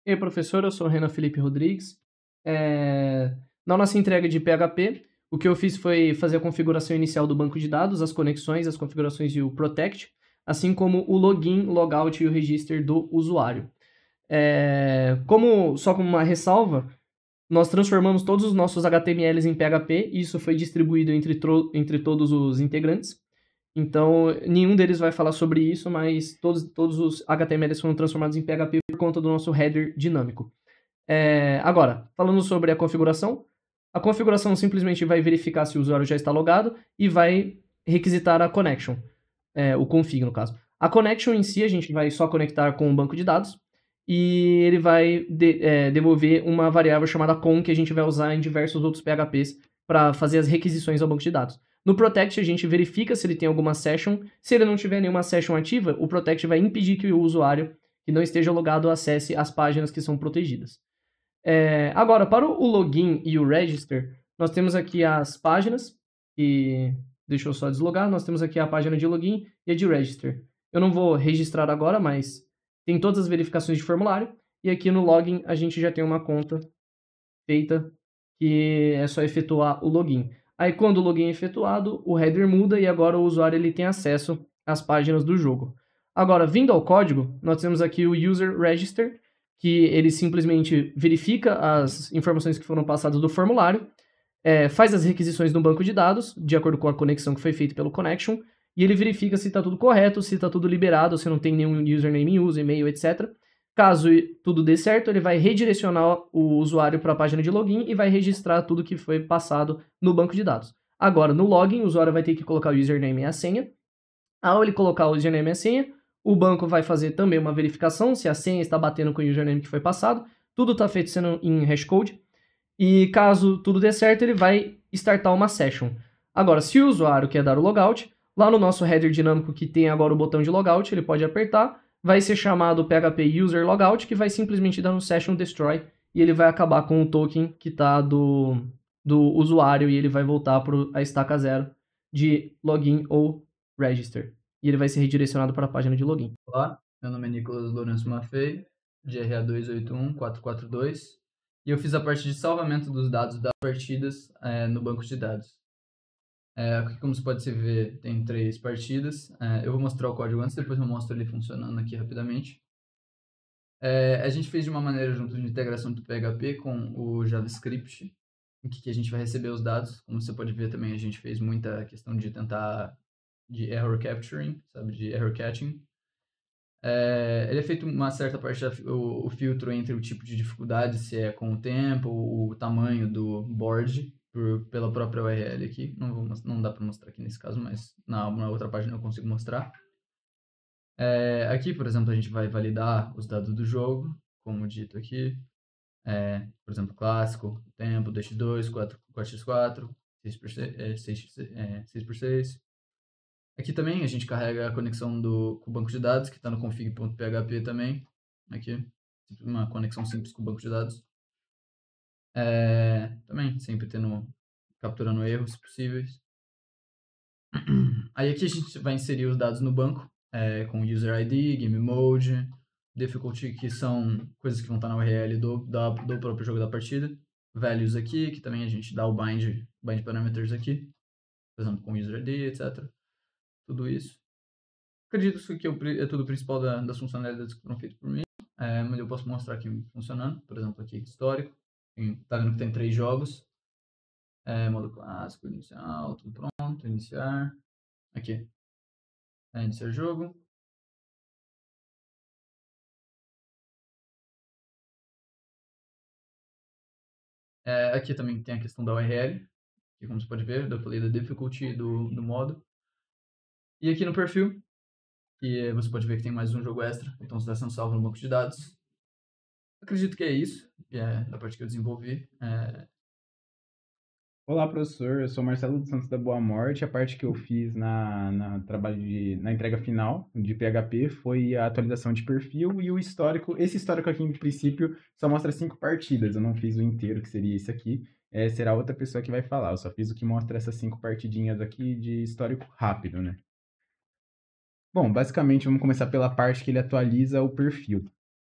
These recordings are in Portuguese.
E aí, professor, eu sou o Renan Felipe Rodrigues. Na nossa entrega de PHP, o que eu fiz foi fazer a configuração inicial do banco de dados, as conexões, as configurações e o protect, assim como o login, logout e o register do usuário. Só como uma ressalva, nós transformamos todos os nossos HTMLs em PHP e isso foi distribuído entre todos os integrantes. Então, nenhum deles vai falar sobre isso, mas todos os HTMLs foram transformados em PHP por conta do nosso header dinâmico. Agora, falando sobre a configuração simplesmente vai verificar se o usuário já está logado e vai requisitar a connection, o config no caso. A connection em si a gente vai só conectar com o banco de dados e ele vai devolver uma variável chamada con que a gente vai usar em diversos outros PHPs para fazer as requisições ao banco de dados. No protect a gente verifica se ele tem alguma session. Se ele não tiver nenhuma session ativa, o protect vai impedir que o usuário que não esteja logado acesse as páginas que são protegidas. Agora, para o login e o register, nós temos aqui as páginas, e deixa eu só deslogar, nós temos aqui a página de login e a de register. Eu não vou registrar agora, mas tem todas as verificações de formulário, e aqui no login a gente já tem uma conta feita, que é só efetuar o login. Aí quando o login é efetuado, o header muda e agora o usuário ele tem acesso às páginas do jogo. Agora, vindo ao código, nós temos aqui o user register, que ele simplesmente verifica as informações que foram passadas do formulário, faz as requisições no banco de dados, de acordo com a conexão que foi feita pelo connection, e ele verifica se está tudo correto, se está tudo liberado, se não tem nenhum username em uso, e-mail, etc. Caso tudo dê certo, ele vai redirecionar o usuário para a página de login e vai registrar tudo que foi passado no banco de dados. Agora, no login, o usuário vai ter que colocar o username e a senha. Ao ele colocar o username e a senha, o banco vai fazer também uma verificação se a senha está batendo com o username que foi passado. Tudo está feito sendo em hashcode. E caso tudo dê certo, ele vai startar uma session. Agora, se o usuário quer dar o logout, lá no nosso header dinâmico que tem agora o botão de logout, ele pode apertar, vai ser chamado PHP user logout, que vai simplesmente dar um session destroy e ele vai acabar com o token que está do usuário e ele vai voltar para a estaca zero de login ou register. E ele vai ser redirecionado para a página de login. Olá, meu nome é Nicolas Lourenço Maffei, de RA281442, e eu fiz a parte de salvamento dos dados das partidas no banco de dados. Aqui, como você pode ver, tem 3 partidas. Eu vou mostrar o código antes, depois eu mostro ele funcionando aqui rapidamente. A gente fez de uma maneira junto de integração do PHP com o JavaScript, em que a gente vai receber os dados. Como você pode ver também, a gente fez muita questão de tentar de error capturing, sabe, de error catching. Ele é feito uma certa parte o filtro entre o tipo de dificuldade, se é com o tempo, o tamanho do board, pela própria URL aqui. Não dá para mostrar aqui nesse caso, mas na outra página eu consigo mostrar. Aqui, por exemplo, a gente vai validar os dados do jogo, como dito aqui. Por exemplo, clássico, tempo, 2x2, 4x4, 6x6. Aqui também a gente carrega a conexão com o banco de dados, que está no config.php também. Aqui, uma conexão simples com o banco de dados. Também sempre capturando erros possíveis. Aí aqui a gente vai inserir os dados no banco, com user ID, game mode, difficulty, que são coisas que vão estar na URL do próprio jogo da partida. Values aqui, que também a gente dá o bind parameters aqui, por exemplo, com user ID, etc. Tudo isso. Acredito que é tudo o principal das funcionalidades que foram feitas por mim, mas eu posso mostrar aqui funcionando. Por exemplo, aqui histórico. Tá vendo que tem 3 jogos. Modo clássico, inicial, tudo pronto, iniciar. Aqui. Iniciar jogo. Aqui também tem a questão da URL, que como você pode ver, eu falei da difficulty do modo. E aqui no perfil, que você pode ver que tem mais um jogo extra, então está sendo salvo no banco de dados. Acredito que é isso, da parte que eu desenvolvi. Olá, professor. Eu sou Marcelo dos Santos da Boa Morte. A parte que eu fiz na entrega final de PHP foi a atualização de perfil e o histórico. Esse histórico aqui, em princípio, só mostra 5 partidas. Eu não fiz o inteiro, que seria esse aqui. Será outra pessoa que vai falar. Eu só fiz o que mostra essas 5 partidinhas aqui de histórico rápido, né? Bom, basicamente, vamos começar pela parte que ele atualiza o perfil.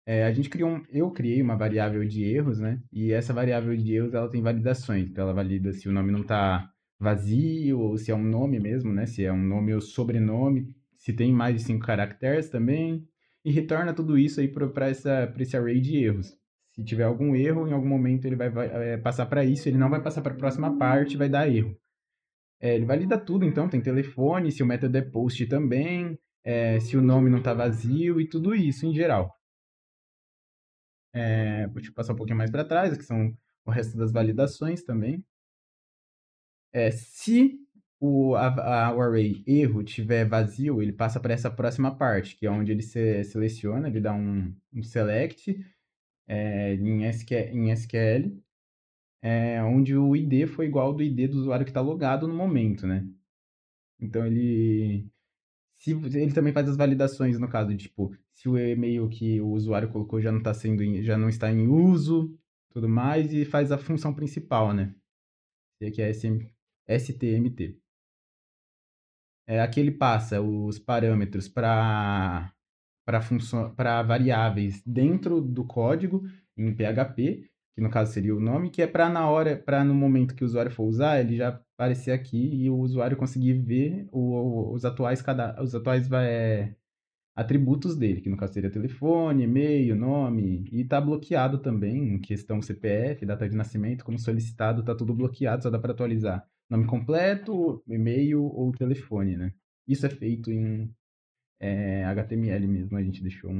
Eu criei uma variável de erros, né? E essa variável de erros, ela tem validações. Então, ela valida se o nome não está vazio ou se é um nome mesmo, né? Se é um nome ou sobrenome, se tem mais de 5 caracteres também. E retorna tudo isso aí para esse array de erros. Se tiver algum erro, em algum momento ele vai passar para isso, ele não vai passar para a próxima parte, vai dar erro. Ele valida tudo, então, tem telefone, se o método é post também, se o nome não está vazio e tudo isso em geral. Vou te passar um pouquinho mais para trás, que são o resto das validações também. Se o array erro tiver vazio, ele passa para essa próxima parte, que é onde ele seleciona, ele dá um select em SQL, onde o ID foi igual ao do ID do usuário que está logado no momento, né? Então ele também faz as validações no caso de, tipo, se o e-mail que o usuário colocou já não está em uso, tudo mais, e faz a função principal, né? Que é STMT. Aqui ele passa os parâmetros para variáveis dentro do código em PHP, que no caso seria o nome, que é para no momento que o usuário for usar, ele já aparecer aqui e o usuário conseguir ver os atuais atributos dele, que no caso seria telefone, e-mail, nome, e está bloqueado também em questão CPF, data de nascimento, como solicitado, está tudo bloqueado, só dá para atualizar nome completo, e-mail ou telefone, né? Isso é feito em HTML mesmo, a gente deixou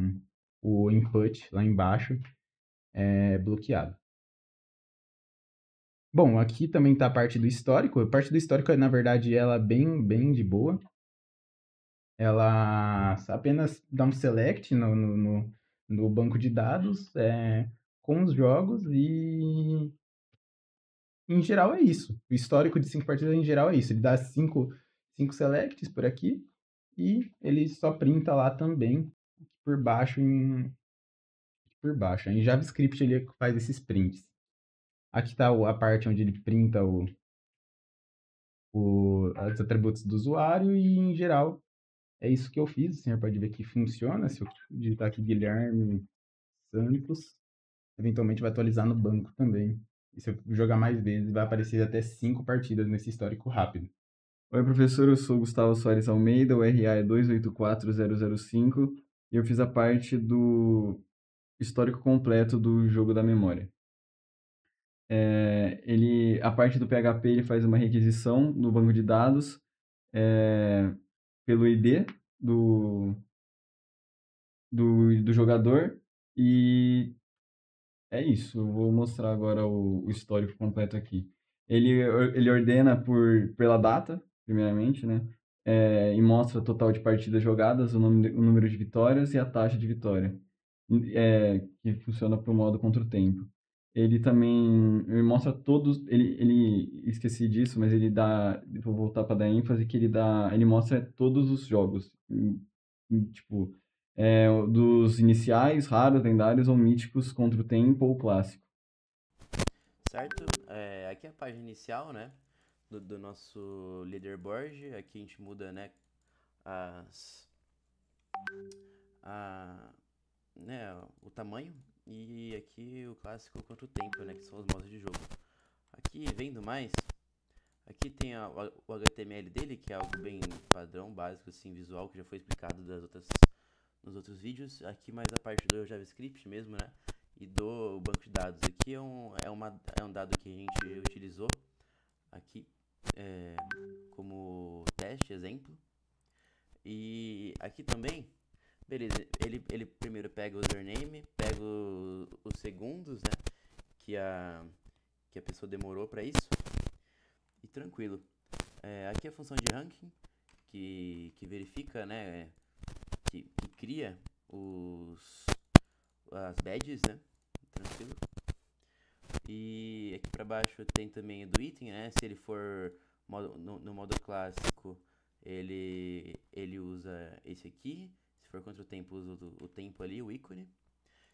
o input lá embaixo bloqueado. Bom, aqui também está a parte do histórico. A parte do histórico, na verdade, ela é bem de boa. Ela apenas dá um select no banco de dados com os jogos e, em geral, é isso. O histórico de 5 partidas, em geral, é isso. Ele dá cinco selects por aqui e ele só printa lá também por baixo por baixo. Em JavaScript ele faz esses prints. Aqui está a parte onde ele printa os atributos do usuário e, em geral, é isso que eu fiz. O senhor pode ver que funciona. Se eu digitar aqui Guilherme Santos, eventualmente vai atualizar no banco também. E se eu jogar mais vezes, vai aparecer até 5 partidas nesse histórico rápido. Oi, professor, eu sou Gustavo Soares Almeida, o RA é 284005 e eu fiz a parte do histórico completo do jogo da memória. A parte do PHP ele faz uma requisição no banco de dados pelo ID do jogador e é isso. Eu vou mostrar agora o histórico completo aqui. Ele ordena pela data, primeiramente, né? E mostra o total de partidas jogadas, o número de vitórias e a taxa de vitória, que funciona para o modo contra o tempo. Ele mostra todos, esqueci disso, mas vou voltar para dar ênfase que ele mostra todos os jogos, tipo, dos iniciais, raros, lendários ou míticos contra o tempo ou clássico. Certo? Aqui é a página inicial, né, do nosso leaderboard. Aqui a gente muda, né, o tamanho. E aqui o clássico contra o tempo, né, que são os modos de jogo. Aqui, vendo mais, aqui tem o HTML dele, que é algo bem padrão, básico, assim, visual, que já foi explicado nos outros vídeos. Aqui mais a parte do JavaScript mesmo, né, e do banco de dados. Aqui é um dado que a gente utilizou aqui como teste, exemplo. E aqui também, beleza, ele primeiro pega o username, pega os segundos, né, que a pessoa demorou para isso, e tranquilo. Aqui a função de ranking, que verifica, né, que cria as badges, né, tranquilo. E aqui para baixo tem também do item, né, se ele for no modo clássico, ele usa esse aqui. Se for contra o tempo, usa o tempo ali, o ícone.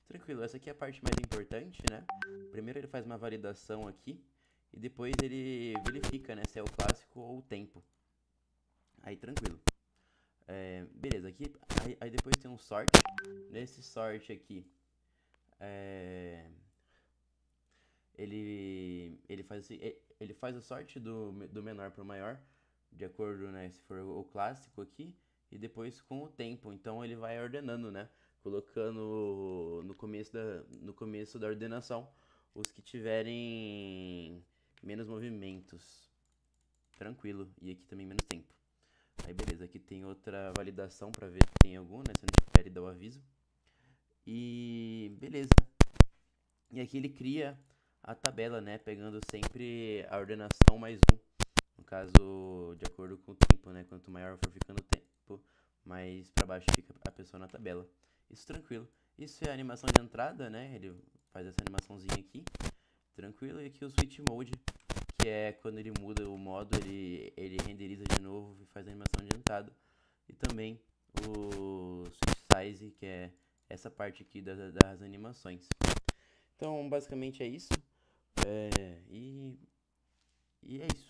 Tranquilo, essa aqui é a parte mais importante, né? Primeiro ele faz uma validação aqui e depois ele verifica, né, se é o clássico ou o tempo. Aí tranquilo. Beleza, aqui aí depois tem um sort. Nesse sort aqui é, ele faz a sorte do menor para o maior, de acordo, né, se for o clássico aqui, e depois com o tempo. Então ele vai ordenando, né, colocando no começo da ordenação os que tiverem menos movimentos. Tranquilo. E aqui também menos tempo. Aí beleza, aqui tem outra validação para ver se tem algum, né, se não tiver ele dá o aviso. E beleza. E aqui ele cria a tabela, né, pegando sempre a ordenação mais um. No caso, de acordo com o tempo, né, quanto maior for ficando o tempo, mais para baixo fica a pessoa na tabela. Isso tranquilo. Isso é a animação de entrada, né, ele faz essa animaçãozinha aqui. Tranquilo. E aqui o switch mode, que é quando ele muda o modo, ele renderiza de novo e faz a animação de entrada. E também o switch size, que é essa parte aqui das animações. Então, basicamente é isso. E é isso.